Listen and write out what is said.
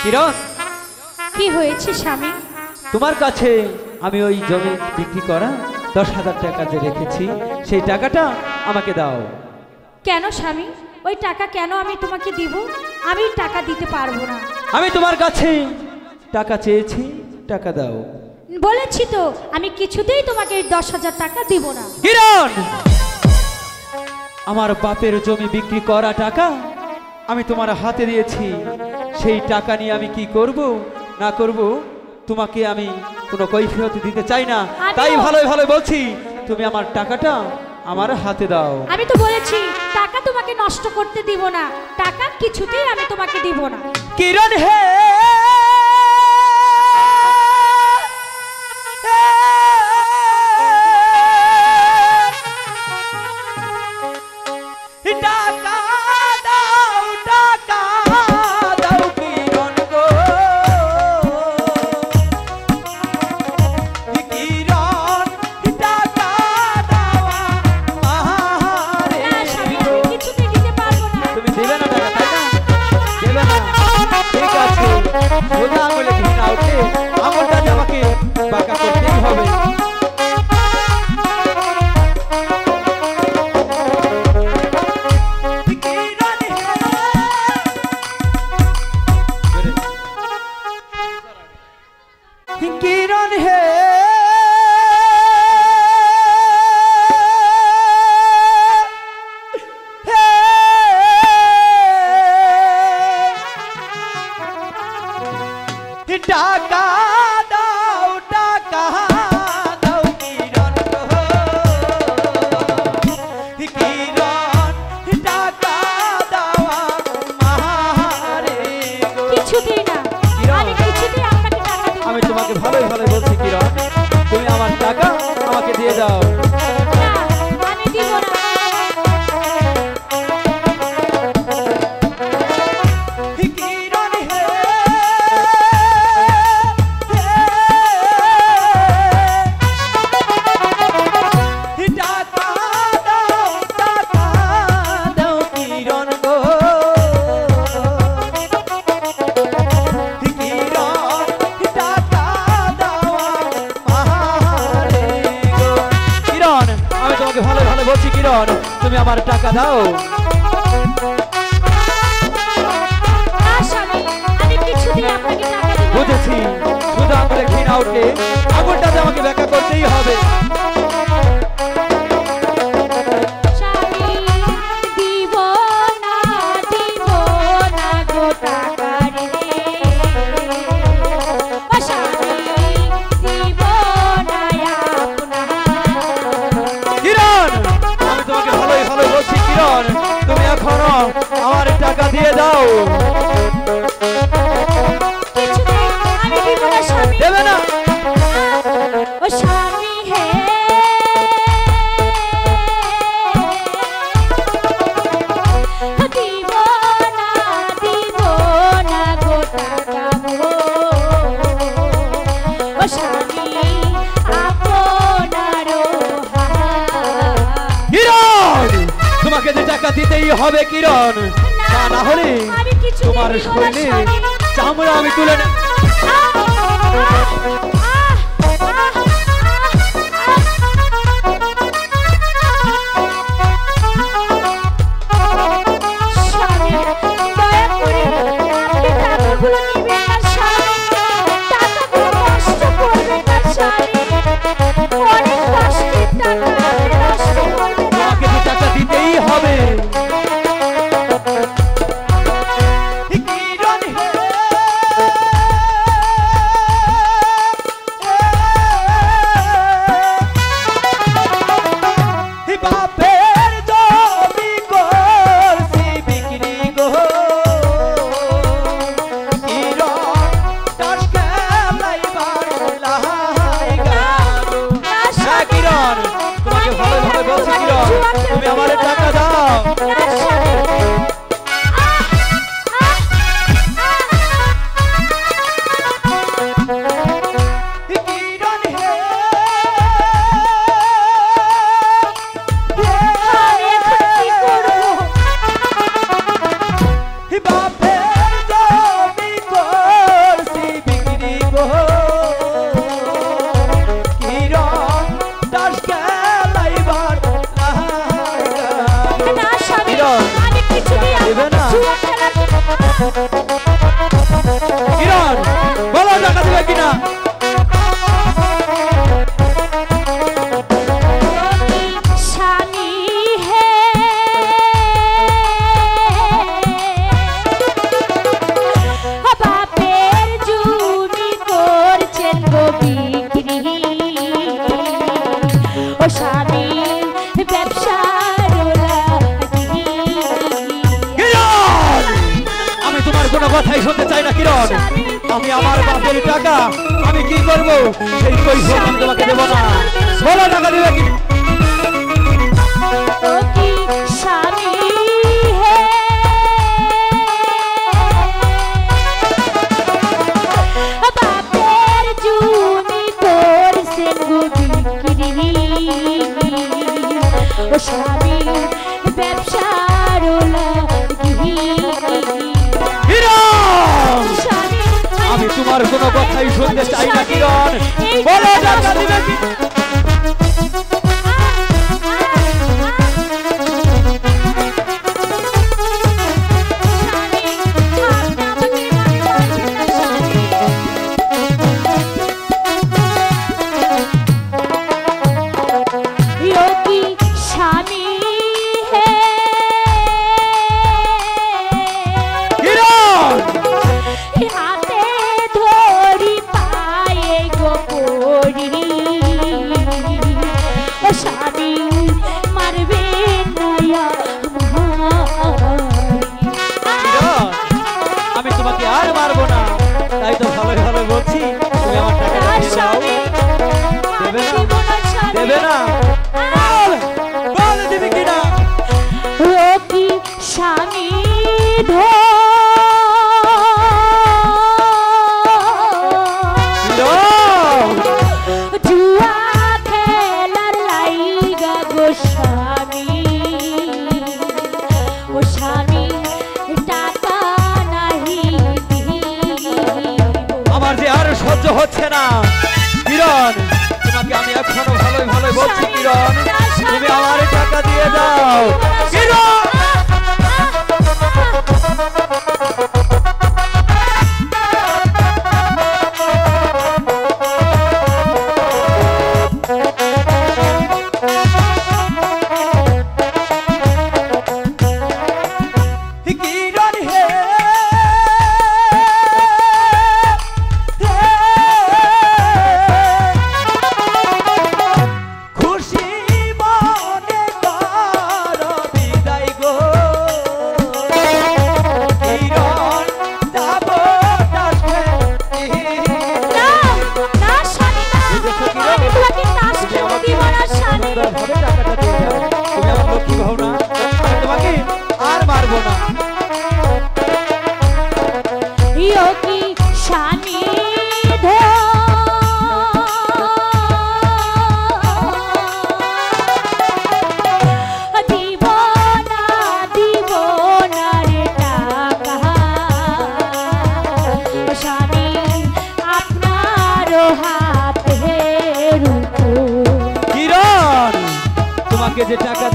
কিরণ, কি হয়েছে স্বামী? তোমার কাছে আমি ওই জমি বিক্রি করা 10,000 টাকা যে রেখেছি, সেই টাকাটা আমাকে দাও। কেন স্বামী, ওই টাকা কেন আমি তোমাকে দিব? আমি টাকা দিতে পারবো না। আমি তোমার কাছে টাকা চেয়েছি, টাকা দাও। বলেছি তো আমি কিছুতেই তোমাকে 10,000 টাকা দিব না। কিরণ, আমার বাপের জমি বিক্রি করা টাকা আমি তোমার হাতে দিয়েছি, সেই টাকা নিয়ে আমি কি করব না করব তোমাকে আমি কোনো কৈফিয়ত দিতে চাই না। তাই ভালোই ভালো বলছি, তুমি আমার টাকাটা আমার হাতে দাও। আমি তো বলেছি টাকা তোমাকে নষ্ট করতে দিব না, টাকা কিছুতেই আমি তোমাকে দিব না। কিরণ হে, টাকা দাও, টাকা দাও কিরণ গো, কিরণ টাকা দাও আমারে। না স্বামী, আমি কিছুতেই দিতে পারবো না। তুমি দেবে না টাকা, তাই না? দেবে না, ঠিক আছে। সোজা আঙুলে ঘি না উঠে আঙুলটা দিয়ে আমাকে বাঁকা করতেই হবে। কিরণ হে, টাকা দাও, টাকা দাও কিরণ গো, কিরণ টাকা দাও আমারে গো। কিছুতেই না, আমি কিছুতেই আপনাকে টাকা দিব না। আমি তোমাকে ভালোই ভালো বলছি কিরণ, তুমি আমার টাকা আমাকে দিয়ে দাও। না, আমি দিব না। কিরণ হে, টাকা দাও, টাকা দাও কিরণ গো, কিরণ টাকা দাও আমারে গো। কিরণ, আমি তোমাকে ভালো ভালো বলছি কিরণ, তুমি আমার টাকা দাও। না স্বামী, আমি কিছুতেই আপনাকে টাকা দিব না। বুঝেছি, শুধু আঙুলে ঘি না উঠে আঙুলটাতে আমাকে ব্যাখ্যা করতেই হবে। স্বামী, দিব না, দিব না গো টাকা রে। ও স্বামী, দিব না আপনার। কিরণ, আমি তোমাকে ভালোই ভালো বলছি কিরণ, তুমি এখনো আমার টাকা দিয়ে দাও। কিছুতেই আমি দিব না স্বামী। দেবে না? ও স্বামী হে, দিব না, দিব না গো টাকা গো। ও স্বামী, আপনারও হাত। কিরণ, তোমাকে যে টাকা দিতেই হবে কিরণ, তা না হলে আমি কিছুতেই তোমার দিব না শরীরে স্বামী। চামড়া আমি তুলে নেব। স্বামী, দয়া করে আপনি টাকাগুলো নিবেন না স্বামী। টাকাগুলো নষ্ট করবেন না স্বামী। অনেক কষ্টের টাকা, আপনি নষ্ট করবেন না। তোমাকে যে টাকা দিতেই হবে। কিরণ হে, কিরণ বলো টাকা দিবে কিনা? স্বামী হে বাপের জমি করছেন গো বিক্রি, ও স্বামী ব্যবসার আমি তোমার কোনো কথাই শুনতে চাই না কিরণ। আমি আমার বাপের টাকা আমি কি করব সেই কৈফিয়ত আমি তোমাকে দেব না। বলো টাকা দিবে কি? স্বামী হে বাপের জমি করছেন গো বিক্রি, ও স্বামী ব্যবসার আমি তোমার কোনো কথাই শুনতে চাই না কিরণ। বলো টাকা দিবে কি? আমি তোমাকে আর মারবো না, তাই তো ভালোই ভালো বলছি তুমি আমার টাকা দেবে না? বল দিবি কিনা? কি স্বামী জুয়া খেলার লাইগা গো স্বামী, ও স্বামী টাকা নাহি আমার যে আর সহ্য হচ্ছে না কিরণ। তোমাকে আমি এখনো ভালোই ভালোই বলছি কিরণ, তুমি আমার টাকা দিয়ে দাও কিরণ। যে টাকা